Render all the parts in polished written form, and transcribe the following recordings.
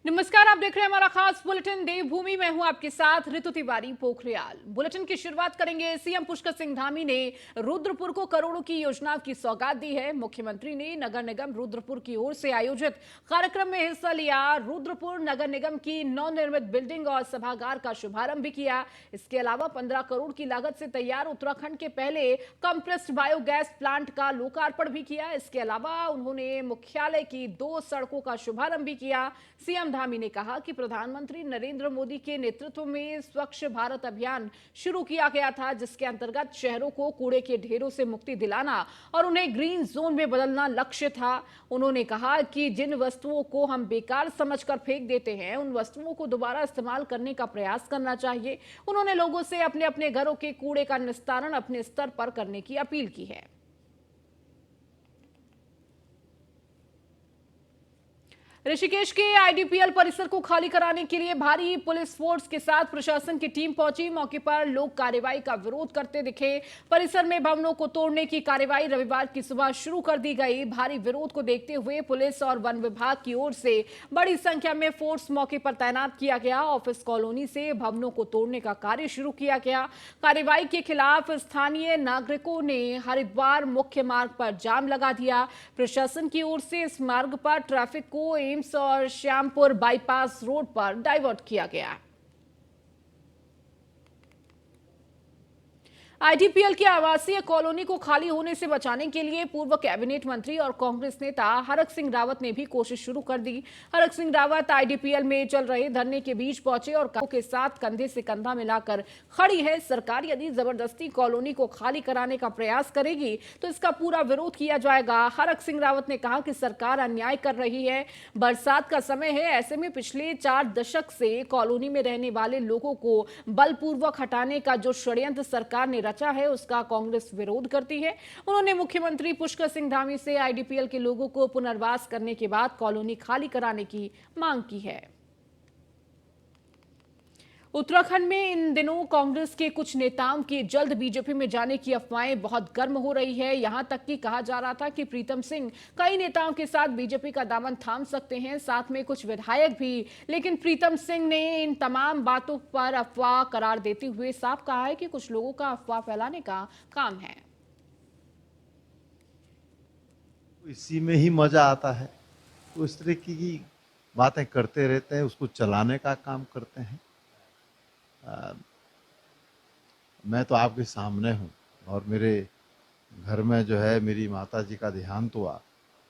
नमस्कार, आप देख रहे हैं हमारा खास बुलेटिन देवभूमि। मैं हूं आपके साथ ऋतु तिवारी पोखरियाल। बुलेटिन की शुरुआत करेंगे। सीएम पुष्कर सिंह धामी ने रुद्रपुर को करोड़ों की योजना की सौगात दी है। मुख्यमंत्री ने नगर निगम रुद्रपुर की ओर से आयोजित कार्यक्रम में हिस्सा लिया। रुद्रपुर नगर निगम की नवनिर्मित बिल्डिंग और सभागार का शुभारंभ भी किया। इसके अलावा 15 करोड़ की लागत से तैयार उत्तराखंड के पहले कंप्रेस्ड बायोगैस प्लांट का लोकार्पण भी किया। इसके अलावा उन्होंने मुख्यालय की 2 सड़कों का शुभारंभ भी किया। सीएम धामी ने कहा कि प्रधानमंत्री नरेंद्र मोदी के नेतृत्व में स्वच्छ भारत अभियान शुरू किया गया था, जिसके अंतर्गत शहरों को कूड़े के ढेरों से मुक्ति दिलाना और उन्हें ग्रीन जोन में बदलना लक्ष्य था। उन्होंने कहा कि जिन वस्तुओं को हम बेकार समझकर फेंक देते हैं, उन वस्तुओं को दोबारा इस्तेमाल करने का प्रयास करना चाहिए। उन्होंने लोगों से अपने अपने घरों के कूड़े का निस्तारण अपने स्तर पर करने की अपील की है। ऋषिकेश के आईडीपीएल परिसर को खाली कराने के लिए भारी पुलिस फोर्स के साथ प्रशासन की टीम पहुंची। मौके पर लोग कार्रवाई का विरोध करते दिखे। परिसर में भवनों को तोड़ने की कार्रवाई रविवार की सुबह शुरू कर दी गई। भारी विरोध को देखते हुए पुलिस और वन विभाग की ओर से बड़ी संख्या में फोर्स मौके पर तैनात किया गया। ऑफिस कॉलोनी से भवनों को तोड़ने का कार्य शुरू किया गया। कार्रवाई के खिलाफ स्थानीय नागरिकों ने हरिद्वार मुख्य मार्ग पर जाम लगा दिया। प्रशासन की ओर से इस मार्ग पर ट्रैफिक को और श्यामपुर बाईपास रोड पर डाइवर्ट किया गया। आईडीपीएल की आवासीय कॉलोनी को खाली होने से बचाने के लिए पूर्व कैबिनेट मंत्री और कांग्रेस नेता हरक सिंह रावत ने भी कोशिश शुरू कर दी। हरक सिंह रावत आईडीपीएल में चल रहे धरने के बीच पहुंचे और कहा के साथ कंधे से कंधा मिलाकर खड़ी है। सरकार यदि जबरदस्ती कॉलोनी को खाली कराने का प्रयास करेगी तो इसका पूरा विरोध किया जाएगा। हरक सिंह रावत ने कहा कि सरकार अन्याय कर रही है। बरसात का समय है, ऐसे में पिछले 4 दशक से कॉलोनी में रहने वाले लोगों को बलपूर्वक हटाने का जो षड्यंत्र सरकार ने रचा है, उसका कांग्रेस विरोध करती है। उन्होंने मुख्यमंत्री पुष्कर सिंह धामी से आईडीपीएल के लोगों को पुनर्वास करने के बाद कॉलोनी खाली कराने की मांग की है। उत्तराखंड में इन दिनों कांग्रेस के कुछ नेताओं की जल्द बीजेपी में जाने की अफवाहें बहुत गर्म हो रही है। यहां तक कि कहा जा रहा था कि प्रीतम सिंह कई नेताओं के साथ बीजेपी का दामन थाम सकते हैं, साथ में कुछ विधायक भी। लेकिन प्रीतम सिंह ने इन तमाम बातों पर अफवाह करार देते हुए साफ कहा है कि कुछ लोगों का अफवाह फैलाने का काम है। इसी में ही मजा आता है। तो इस तरह की बातें करते रहते हैं, उसको चलाने का काम करते हैं। मैं तो आपके सामने हूँ और मेरे घर में जो है मेरी माता जी का देहांत हुआ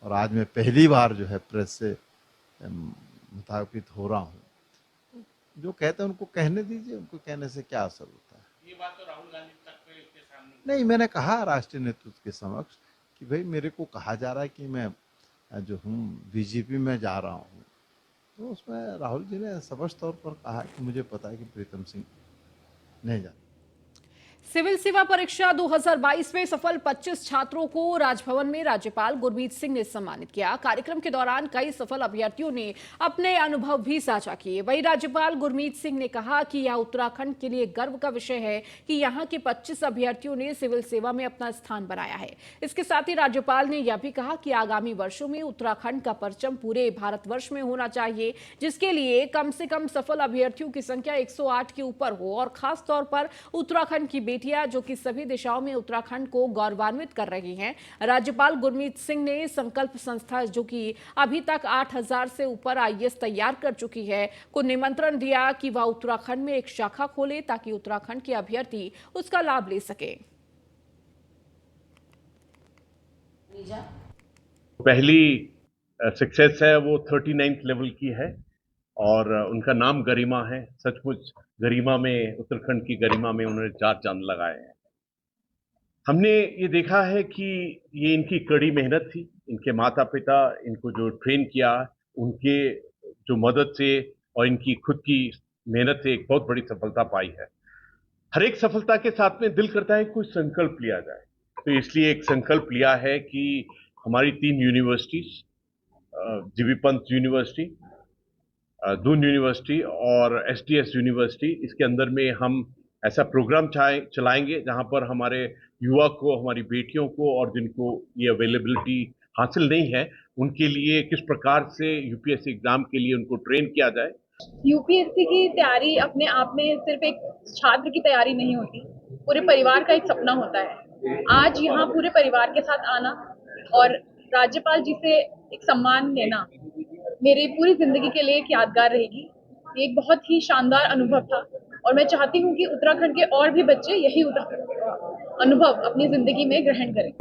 और आज मैं पहली बार जो है प्रेस से मुखातिब हो रहा हूँ। जो कहते हैं उनको कहने दीजिए, उनको कहने से क्या असर होता है। ये बात तो राहुल गांधी तक के सामने नहीं, मैंने कहा राष्ट्रीय नेतृत्व के समक्ष कि भाई मेरे को कहा जा रहा है कि मैं जो हूँ बीजेपी में जा रहा हूँ, तो उसमें राहुल जी ने स्पष्ट तौर पर कहा कि मुझे पता है कि प्रीतम सिंह नहीं जाते। सिविल सेवा परीक्षा 2022 में सफल 25 छात्रों को राजभवन में राज्यपाल गुरमीत सिंह ने सम्मानित किया। कार्यक्रम के दौरान कई सफल अभ्यर्थियों ने अपने अनुभव भी साझा किए। वहीं राज्यपाल गुरमीत सिंह ने कहा कि यह उत्तराखंड के लिए गर्व का विषय है कि यहां के 25 अभ्यर्थियों ने सिविल सेवा में अपना स्थान बनाया है। इसके साथ ही राज्यपाल ने यह भी कहा कि आगामी वर्षों में उत्तराखंड का परचम पूरे भारतवर्ष में होना चाहिए, जिसके लिए कम से कम सफल अभ्यर्थियों की संख्या 108 के ऊपर हो और खास तौर पर उत्तराखंड की जो कि सभी दिशाओं में उत्तराखंड को गौरवान्वित कर रही हैं। राज्यपाल गुरमीत सिंह ने संकल्प संस्था, जो कि अभी तक 8000 से ऊपर आईएएस तैयार कर चुकी है, को निमंत्रण दिया कि वह उत्तराखंड में एक शाखा खोले ताकि उत्तराखंड के अभ्यर्थी उसका लाभ ले सके। पहली सक्सेस है वो 39th लेवल की है और उनका नाम गरिमा है। सचमुच गरिमा में, उत्तराखंड की गरिमा में उन्होंने 4 चांद लगाए हैं। हमने ये देखा है कि ये इनकी कड़ी मेहनत थी। इनके माता पिता इनको जो ट्रेन किया, उनके जो मदद से और इनकी खुद की मेहनत से एक बहुत बड़ी सफलता पाई है। हर एक सफलता के साथ में दिल करता है कोई संकल्प लिया जाए, तो इसलिए एक संकल्प लिया है कि हमारी 3 universities, GB Pant university, Doon university और एसडीएस यूनिवर्सिटी, इसके अंदर में हम ऐसा प्रोग्राम चलाएंगे जहां पर हमारे युवा को, हमारी बेटियों को और जिनको ये अवेलेबिलिटी हासिल नहीं है, उनके लिए किस प्रकार से यूपीएससी एग्जाम के लिए उनको ट्रेन किया जाए। यूपीएससी की तैयारी अपने आप में सिर्फ एक छात्र की तैयारी नहीं होती, पूरे परिवार का एक सपना होता है। आज यहाँ पूरे परिवार के साथ आना और राज्यपाल जी से एक सम्मान लेना मेरी पूरी जिंदगी के लिए एक यादगार रहेगी। ये एक बहुत ही शानदार अनुभव था और मैं चाहती हूँ कि उत्तराखंड के और भी बच्चे यही अनुभव अपनी जिंदगी में ग्रहण करें।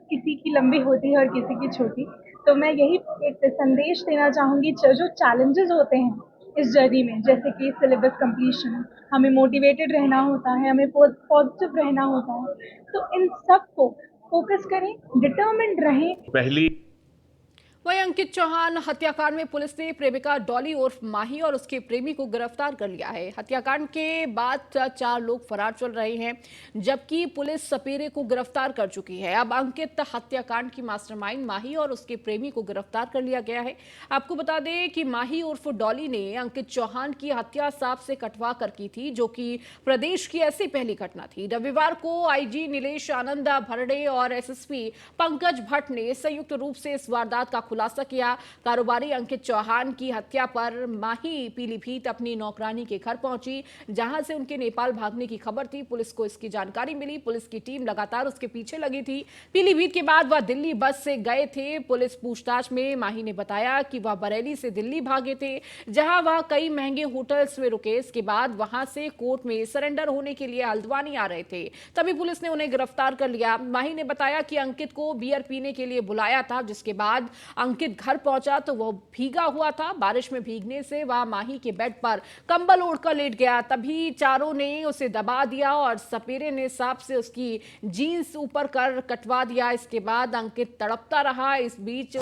किसी की लंबी होती है और किसी की छोटी, तो मैं यही एक संदेश देना चाहूँगी, जो चैलेंजेस होते हैं इस जर्नी में, जैसे कि सिलेबस कंप्लीशन, हमें मोटिवेटेड रहना होता है, हमें पॉजिटिव रहना होता है, तो इन सब को फोकस करें, डिटर्मिन्ड रहें। पहली वहीं अंकित चौहान हत्याकांड में पुलिस ने प्रेमिका डॉली उर्फ माही और उसके प्रेमी को गिरफ्तार कर लिया है। हत्याकांड के बाद 4 लोग फरार चल रहे हैं, जबकि पुलिस सपेरे को गिरफ्तार कर चुकी है। अब अंकित हत्याकांड की मास्टरमाइंड माही और उसके प्रेमी को गिरफ्तार कर लिया गया है। आपको बता दें कि माही उर्फ डॉली ने अंकित चौहान की हत्या सांप से कटवा कर की थी, जो कि प्रदेश की ऐसी पहली घटना थी। रविवार को आईजी नीलेश आनंद भरड़े और एसएसपी पंकज भट्ट ने संयुक्त रूप से इस वारदात का खुलासा किया। कारोबारी अंकित चौहान की हत्या पर माही पीलीभीत अपनी नौकरानी के घर पहुंची, जहां से उनके नेपाल भागने की खबर थी। पुलिस को इसकी जानकारी मिली, पुलिस की टीम लगातार उसके पीछे लगी थी। पीलीभीत के बाद वह दिल्ली बस से गए थे। पुलिस पूछताछ में माही ने बताया कि वह बरेली से दिल्ली भागे थे, जहां वह कई महंगे होटल्स में रुके। इसके बाद वहां से कोर्ट में सरेंडर होने के लिए हल्द्वानी आ रहे थे, तभी पुलिस ने उन्हें गिरफ्तार कर लिया। माही ने बताया कि अंकित को बियर पीने के लिए बुलाया था, जिसके बाद अंकित घर पहुंचा तो वह भीगा हुआ था। बारिश में भीगने से वह माही के बेड पर कंबल ओढ़कर लेट गया, तभी चारों ने उसे दबा दिया और सपेरे ने सांप से उसकी जीन्स ऊपर कर कटवा दिया। इसके बाद अंकित तड़पता रहा। इस बीच